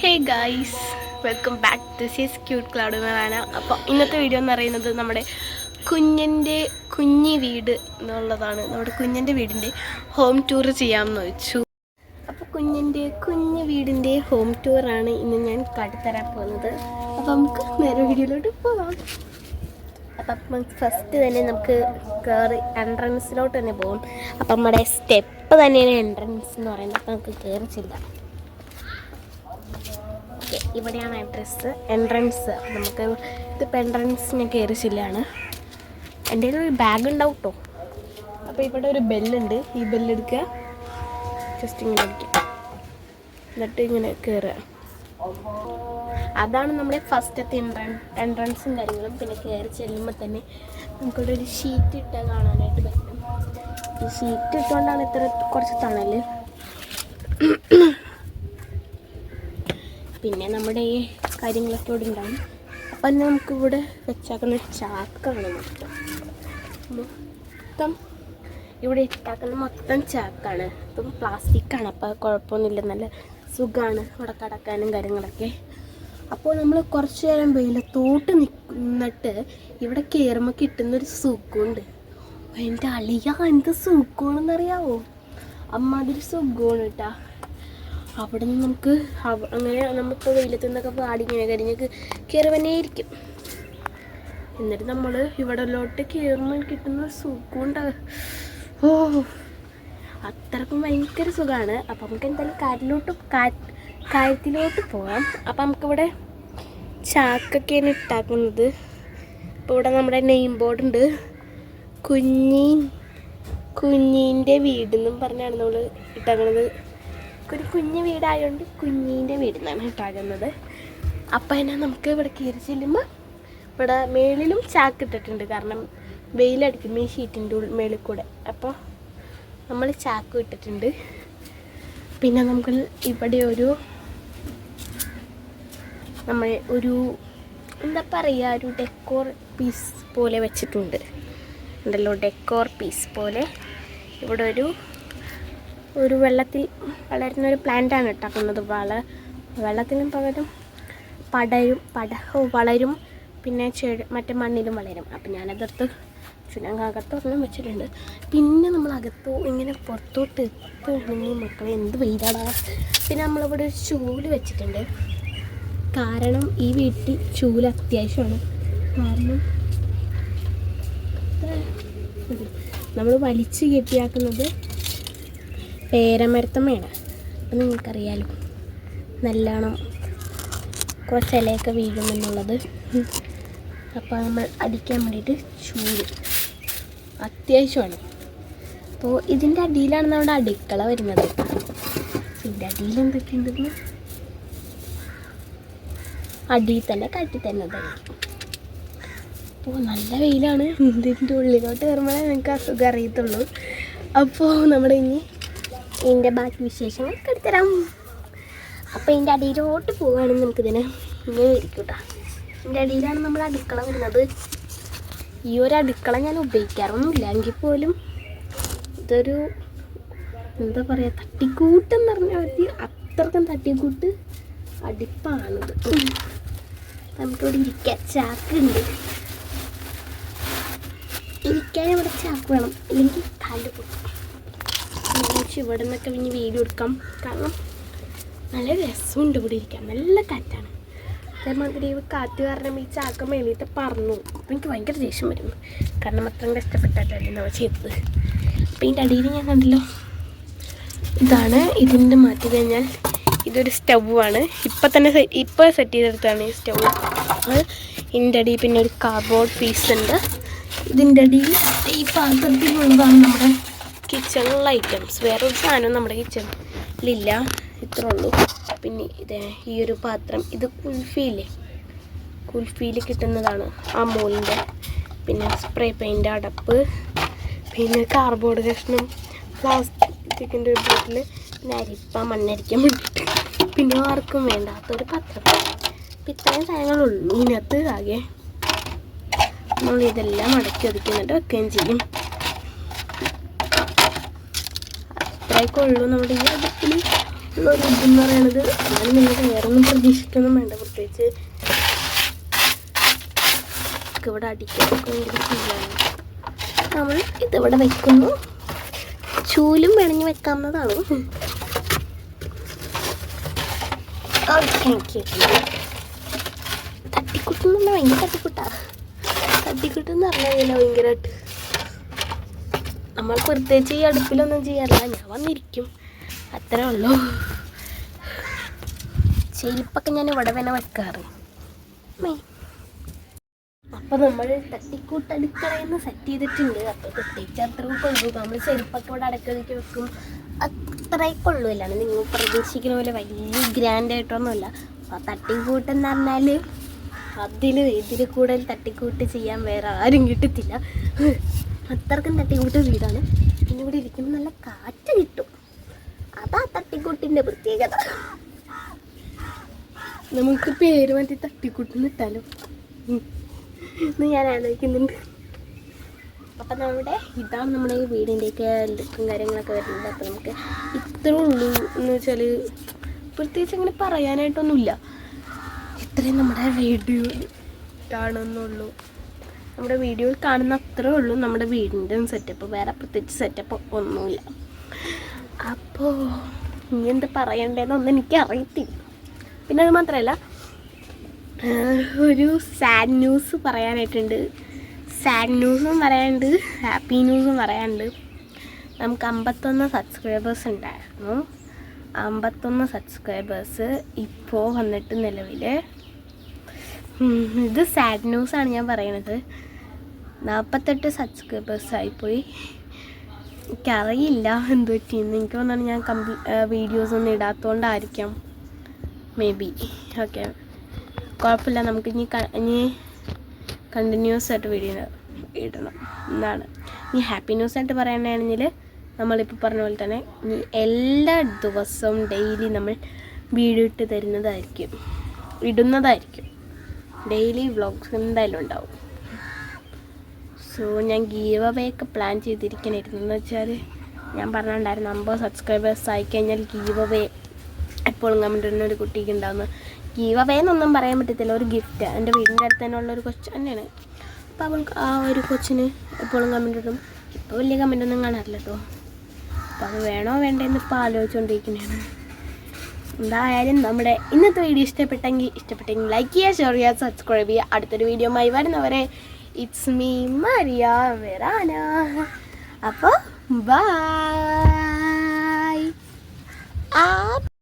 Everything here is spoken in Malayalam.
Hey guys, welcome back. This is cute cloud എന്നാണ്. അപ്പോൾ ഇന്നത്തെ വീഡിയോ എന്ന് പറയുന്നത് നമ്മുടെ കുഞ്ഞി വീട് എന്നുള്ളതാണ്. നമ്മുടെ കുഞ്ഞിൻ്റെ വീടിൻ്റെ ഹോം ടൂർ ചെയ്യാമെന്ന് വെച്ചു. അപ്പോൾ കുഞ്ഞു വീടിൻ്റെ ഹോം ടൂറാണ് ഇന്ന് ഞാൻ കാട്ടിത്തരാൻ പോകുന്നത്. അപ്പോൾ നമുക്ക് നേരെ വീഡിയോയിലോട്ട് പോകാം. അപ്പം ഫസ്റ്റ് തന്നെ നമുക്ക് കയറി എൻട്രൻസിലോട്ട് തന്നെ പോകും. അപ്പം നമ്മുടെ സ്റ്റെപ്പ് തന്നെയാണ് എൻട്രൻസ് എന്ന് പറയുന്നത്. അപ്പം നമുക്ക് കയറി ചെല്ലാം. ഇവിടെയാണ് എൻട്രൻസ്. നമുക്ക് ഇതിപ്പോൾ എൻട്രൻസിന് കയറി ചെല്ലാണ്. എൻ്റെ കയ്യിൽ ഒരു ബാഗ് ഉണ്ടാവും കേട്ടോ. അപ്പോൾ ഇവിടെ ഒരു ബെല്ലുണ്ട്. ഈ ബെല്ലെടുക്കുക, ജസ്റ്റ് ഇങ്ങനെ അടിക്കുക, എന്നിട്ട് ഇങ്ങനെ കയറുക. അതാണ് നമ്മുടെ ഫസ്റ്റത്തെ എൻട്രൻസും കാര്യങ്ങളും. പിന്നെ കയറി ചെല്ലുമ്പോൾ തന്നെ നമുക്കിവിടെ ഒരു ഷീറ്റ് ഇട്ട് കാണാനായിട്ട് പറ്റും. ഈ ഷീറ്റ് ഇട്ടുകൊണ്ടാണ് ഇത്ര കുറച്ച് തണൽ. പിന്നെ നമ്മുടെ ഈ കാര്യങ്ങളൊക്കെ ഇവിടെ ഉണ്ടാകും. അപ്പം നമുക്കിവിടെ വെച്ചാക്കുന്ന ചാക്കാണ് മൊത്തം ഇവിടെ ഇട്ടാക്കുന്ന മൊത്തം ചാക്കാണ്. ഇപ്പം പ്ലാസ്റ്റിക്കാണ്. അപ്പോൾ കുഴപ്പമൊന്നുമില്ല, നല്ല സുഖമാണ് അവിടെ കിടക്കാനും കാര്യങ്ങളൊക്കെ. അപ്പോൾ നമ്മൾ കുറച്ച് നേരം വെയിലത്തോട്ട് നിന്നിട്ട് ഇവിടെ കയറുമ്പോൾ കിട്ടുന്നൊരു സുഖമുണ്ട്. എൻ്റെ അളിയ എന്ത് സുഖമാണെന്നറിയാവോ? അമ്മാതിരി സുഖമാണ് കേട്ടാ. അവിടെ നിന്ന് നമുക്ക് അങ്ങനെ നമ്മളിപ്പോൾ വെയിലത്തു നിന്നൊക്കെ പാടി ഇങ്ങനെ കരിഞ്ഞൊക്കെ കയറി തന്നെ ഇരിക്കും. എന്നിട്ട് നമ്മൾ ഇവിടെലോട്ട് കയറുമ്പോൾ കിട്ടുന്ന സുഖമുണ്ട്. ഓ, അത്രക്കും ഭയങ്കര സുഖമാണ്. അപ്പം നമുക്ക് എന്തായാലും കാര്യത്തിലോട്ട് പോകാം. അപ്പം നമുക്കിവിടെ ചാക്കൊക്കെയാണ് ഇട്ടാക്കുന്നത്. ഇപ്പോൾ ഇവിടെ നമ്മുടെ നെയിം ബോർഡുണ്ട്. കുഞ്ഞിൻ്റെ വീടെന്നും പറഞ്ഞാണ് നമ്മൾ ഇട്ടാക്കുന്നത്. ഒരു കുഞ്ഞു വീടായതുകൊണ്ട് കുഞ്ഞിൻ്റെ വീടെന്നാണ് ഇട്ടാകുന്നത്. അപ്പം അതിനെ നമുക്ക് ഇവിടെ കയറി ചെല്ലുമ്പോൾ ഇവിടെ മേളിലും ചാക്ക് ഇട്ടിട്ടുണ്ട്. കാരണം വെയിലടിക്കും ഈ ഷീറ്റിൻ്റെ മേളിൽ കൂടെ. അപ്പോൾ നമ്മൾ ചാക്ക് ഇട്ടിട്ടുണ്ട്. പിന്നെ നമുക്ക് ഇവിടെ ഒരു എന്താ പറയുക, ഒരു ഡെക്കോർ പീസ് പോലെ വെച്ചിട്ടുണ്ട്. ഉണ്ടല്ലോ, ഡെക്കോർ പീസ് പോലെ. ഇവിടെ ഒരു വെള്ളത്തിൽ വളരുന്നൊരു പ്ലാന്റാണ് ഇട്ടാക്കുന്നത്. വെള്ളത്തിനും പകരം വളരും. പിന്നെ മറ്റേ മണ്ണിലും വളരും. അപ്പം ഞാനകത്ത് ചുനങ്ങകത്തൊരെണ്ണം വെച്ചിട്ടുണ്ട്. പിന്നെ നമ്മൾ ഇങ്ങനെ പുറത്തോട്ട് എത്തുകയാണെങ്കിൽ മക്കളെ എന്ത് വെയിലാണ്. പിന്നെ നമ്മളിവിടെ ഒരു ചൂല് വെച്ചിട്ടുണ്ട്. കാരണം ഈ വീട്ടിൽ ചൂല് അത്യാവശ്യമാണ്. കാരണം നമ്മൾ വലിച്ച് കെട്ടിയാക്കുന്നത് പേരമരത്തമ്മയാണ്. അപ്പം നിങ്ങൾക്കറിയാലോ നല്ലോണം കുറച്ച് ഇലയൊക്കെ വീഴുമെന്നുള്ളത്. അപ്പോൾ നമ്മൾ അടിക്കാൻ വേണ്ടിയിട്ട് ചൂല് അത്യാവശ്യമാണ്. അപ്പോൾ ഇതിൻ്റെ അടിയിലാണ് നമ്മുടെ അടുക്കള വരുന്നത്. ഇതിൻ്റെ അടിയിൽ എന്തൊക്കെയുണ്ടെന്ന് അടിയിൽ തന്നെ കട്ടി തന്നതായിരിക്കും. അപ്പോൾ നല്ല വെയിലാണ്. ഇതിൻ്റെ ഉള്ളിലോട്ട് കയറുമ്പോഴേ നിങ്ങൾക്ക് അസുഖം അറിയത്തുള്ളൂ. അപ്പോൾ നമ്മുടെ ഇതിൻ്റെ ബാക്കി വിശേഷങ്ങൾ എടുത്തരാം. അപ്പോൾ ഇതിൻ്റെ അടിയിലോട്ട് പോവുകയാണെങ്കിൽ നമുക്കിതിനെ ഇങ്ങനെ ഇരിക്കും കേട്ടോ. ഇതിൻ്റെ അടിയിലാണ് നമ്മുടെ അടുക്കള വരുന്നത്. ഈ ഒരു അടുക്കള ഞാൻ ഉപയോഗിക്കാറൊന്നുമില്ല. എങ്കിൽ പോലും ഇതൊരു എന്താ പറയുക, തട്ടിക്കൂട്ടെന്ന് പറഞ്ഞാൽ മതി. അത്രക്കും തട്ടിക്കൂട്ട് അടുപ്പാണിത്. നമുക്കിവിടെ ഇരിക്കാൻ ചാക്കുണ്ട്. ഇരിക്കാൻ ഇവിടെ ചാക്ക് വേണം, അല്ലെങ്കിൽ കാല് പൊട്ടും. ഇവിടെ നിന്നൊക്കെ പിന്നെ വീഡിയോ എടുക്കാം. കാരണം നല്ല രസമുണ്ട് ഇവിടെ ഇരിക്കാൻ. നല്ല കാറ്റാണ്. അതേമാതിരി കാറ്റ് കാരണം ഈ ചാക്ക മേളിയിട്ട് പറന്നു. അപ്പം എനിക്ക് ഭയങ്കര ദേഷ്യം വരുന്നു. കാരണം അത്രയും കഷ്ടപ്പെട്ടിട്ടല്ലേ നമ്മൾ ചെയ്തത്. അപ്പം ഇതിൻ്റെ അടിയിൽ ഞാൻ കണ്ടല്ലോ, ഇതാണ്. ഇതിൻ്റെ മാറ്റി കഴിഞ്ഞാൽ ഇതൊരു സ്റ്റൗവാണ്. ഇപ്പോൾ സെറ്റ് ചെയ്തെടുത്താണ് ഈ സ്റ്റൗ. ഇതിൻ്റെ അടിയിൽ പിന്നെ ഒരു കാർഡ്ബോർഡ് പീസ് ഉണ്ട്. ഇതിൻ്റെ അടിയിൽ ഈ പാത്രത്തിലുള്ളതാണ് നമ്മുടെ കിച്ചണിലുള്ള ഐറ്റംസ്. വേറൊരു സാധനം നമ്മുടെ കിച്ചണിലില്ല. ഇത്രേ ഉള്ളൂ. പിന്നെ ഈ ഒരു പാത്രം, ഇത് കുൽഫിയിൽ കിട്ടുന്നതാണ്, അമൂലിൻ്റെ. പിന്നെ സ്പ്രേ പെയിൻ്റ് അടപ്പ്, പിന്നെ കാർഡ്ബോർഡ് കഷ്ണം, പ്ലാസ്റ്റിക്കിൻ്റെ ഒരു ബോട്ടിൽ, പിന്നെ മണ്ണരിക്കാൻ വേണ്ടിയിട്ട്, പിന്നെ ആർക്കും വേണ്ടാത്തൊരു പാത്രം. അപ്പം ഇത്രയും സാധനങ്ങളുള്ളൂ ഇതിനകത്ത്. ആകെ നമ്മളിതെല്ലാം അടക്കി ഒതുക്കുന്നിട്ട് വെക്കുകയും ചെയ്യും. അത്രയൊക്കെ ഉള്ളൂ നമ്മുടെ ഈ അടുപ്പിൽ ഉള്ളൊരു ഇതെന്ന് പറയണത്. ഞാൻ നിങ്ങൾക്ക് വേറെ ഒന്നും പ്രതീക്ഷിക്കൊന്നും വേണ്ട. പ്രത്യേകിച്ച് ഇവിടെ അടിക്കാനൊക്കെ ഭയങ്കര സുഖമാണ്. നമ്മൾ ഇതിവിടെ വെക്കുന്നു. ചൂലും പിണഞ്ഞ് വെക്കാവുന്നതാണ്. തട്ടിക്കുട്ടെന്ന് ഭയങ്കര തട്ടിക്കുട്ടെന്ന് പറഞ്ഞാൽ ഭയങ്കരമായിട്ട് നമ്മൾ പ്രത്യേകിച്ച് ഈ അടുപ്പിലൊന്നും ചെയ്യാറില്ല. ഞാൻ വന്നിരിക്കും, അത്രേ ഉള്ളൂ. ചെരുപ്പൊക്കെ ഞാൻ ഇവിടെ തന്നെ വെക്കാറ്. അപ്പോൾ നമ്മൾ തട്ടിക്കൂട്ട് അടുക്കളയെന്ന് സെറ്റ് ചെയ്തിട്ടുണ്ട്. അപ്പോൾ പ്രത്യേകിച്ച് അത്രയൊക്കെ ഉള്ളൂ. നമ്മൾ ചെരുപ്പൊക്കെ ഇവിടെ അടുക്കളയ്ക്ക് വെക്കും, അത്രയൊക്കെ ഉള്ളൂ. അല്ലാണ്ട് നിങ്ങൾ പ്രതീക്ഷിക്കുന്ന പോലെ വലിയ ഗ്രാൻഡായിട്ടൊന്നുമല്ല. അപ്പോൾ തട്ടിക്കൂട്ടെന്ന് പറഞ്ഞാൽ ഇതിൽ കൂടുതൽ തട്ടിക്കൂട്ട് ചെയ്യാൻ വേറെ ആരും കിട്ടത്തില്ല. അത്രക്കും തട്ടിക്കൂട്ട് വീടാണ്. പിന്നെ ഇവിടെ ഇരിക്കുമ്പോൾ നല്ല കാറ്റ് കിട്ടും. അതാ തട്ടിക്കൂട്ടിൻ്റെ പ്രത്യേകത. നമുക്ക് പേര് മാറ്റി തട്ടിക്കൂട്ടെന്ന് ഇട്ടാലോ എന്ന് ഞാൻ ആലോചിക്കുന്നുണ്ട്. അപ്പം ഇതാണ് നമ്മുടെ ഈ വീടിൻ്റെയൊക്കെ ലുക്കും കാര്യങ്ങളൊക്കെ വരുന്നത്. അപ്പോൾ നമുക്ക് ഇത്രേ ഉള്ളൂ എന്ന് വെച്ചാൽ പ്രത്യേകിച്ച് അങ്ങനെ പറയാനായിട്ടൊന്നുമില്ല. ഇത്രയും നമ്മുടെ വീഡിയോ കാണുന്നുള്ളൂ. നമ്മുടെ വീഡിയോയിൽ കാണുന്ന അത്രേ ഉള്ളൂ നമ്മുടെ വീടിൻ്റെ സെറ്റപ്പ്. വേറെ പ്രത്യേകിച്ച് സെറ്റപ്പ് ഒന്നുമില്ല. അപ്പോൾ ഇനി എന്ത് പറയണ്ടേന്നൊന്നും എനിക്കറിയത്തില്ല. പിന്നെ അത് മാത്രമല്ല, ഒരു സാഡ് ന്യൂസ് പറയാനായിട്ടുണ്ട്. സാഡ് ന്യൂസും പറയാനുണ്ട്, ഹാപ്പി ന്യൂസും പറയാനുണ്ട്. നമുക്ക് 51 സബ്സ്ക്രൈബേഴ്സ് ഉണ്ടായിരുന്നു. 51 സബ്സ്ക്രൈബേഴ്സ് ഇപ്പോൾ വന്നിട്ട് നിലവിൽ, ഇത് സാഡ് ന്യൂസാണ് ഞാൻ പറയണത്, 48 സബ്സ്ക്രൈബേഴ്സായിപ്പോയി. എനിക്കറിയില്ല എന്ത് പറ്റിയെന്ന്. എനിക്ക് തോന്നുന്നു ഞാൻ വീഡിയോസൊന്നും ഇടാത്തതുകൊണ്ടായിരിക്കാം, മേ ബി. ഓക്കെ, കുഴപ്പമില്ല. നമുക്ക് ഇനി കണ്ടിന്യൂസ് ആയിട്ട് വീഡിയോ ഇടണം എന്നാണ്. ഇനി ഹാപ്പി ന്യൂസായിട്ട് പറയാനാണെങ്കിൽ നമ്മളിപ്പോൾ പറഞ്ഞ പോലെ തന്നെ ഇനി എല്ലാ ദിവസവും ഡെയിലി നമ്മൾ വീഡിയോ ഇടുന്നതായിരിക്കും. ഡെയിലി വ്ളോഗ്സ് എന്തായാലും ഉണ്ടാവും. സോ ഞാൻ ഗീവ് അവേ ഒക്കെ പ്ലാൻ ചെയ്തിരിക്കണായിരുന്നു. എന്ന് വെച്ചാൽ ഞാൻ പറഞ്ഞിട്ടുണ്ടായിരുന്നു 50 സബ്സ്ക്രൈബേഴ്സ് ആയിക്കഴിഞ്ഞാൽ ഗീവ് അവേ എപ്പോഴും കമൻറ്റ് ഇടുന്ന ഒരു കുട്ടിക്ക് ഉണ്ടാകുന്നു. ഗീവ് അവേ എന്നൊന്നും പറയാൻ പറ്റത്തില്ല, ഒരു ഗിഫ്റ്റ്. എൻ്റെ വീടിൻ്റെ അടുത്ത് തന്നെ ഉള്ളൊരു കൊച്ച് തന്നെയാണ്. അപ്പോൾ അവൾക്ക് ആ ഒരു കൊച്ചിന് എപ്പോഴും കമൻറ്റ് ഇടും. ഇപ്പോൾ വലിയ കമൻറ്റൊന്നും കാണാറില്ല കേട്ടോ. അപ്പോൾ അത് വേണോ വേണ്ടതെന്ന് ഇപ്പോൾ ആലോചിച്ചുകൊണ്ടിരിക്കുന്നതാണ്. എന്തായാലും നമ്മുടെ ഇന്നത്തെ വീഡിയോ ഇഷ്ടപ്പെട്ടെങ്കിൽ ലൈക്ക് ചെയ്യുക, ഷെയർ ചെയ്യുക, സബ്സ്ക്രൈബ് ചെയ്യുക. അടുത്തൊരു വീഡിയോയുമായി വരുന്നവരെ ഇറ്റ്സ് മീ മരിയ വെറാന. അപ്പോൾ ബൈ.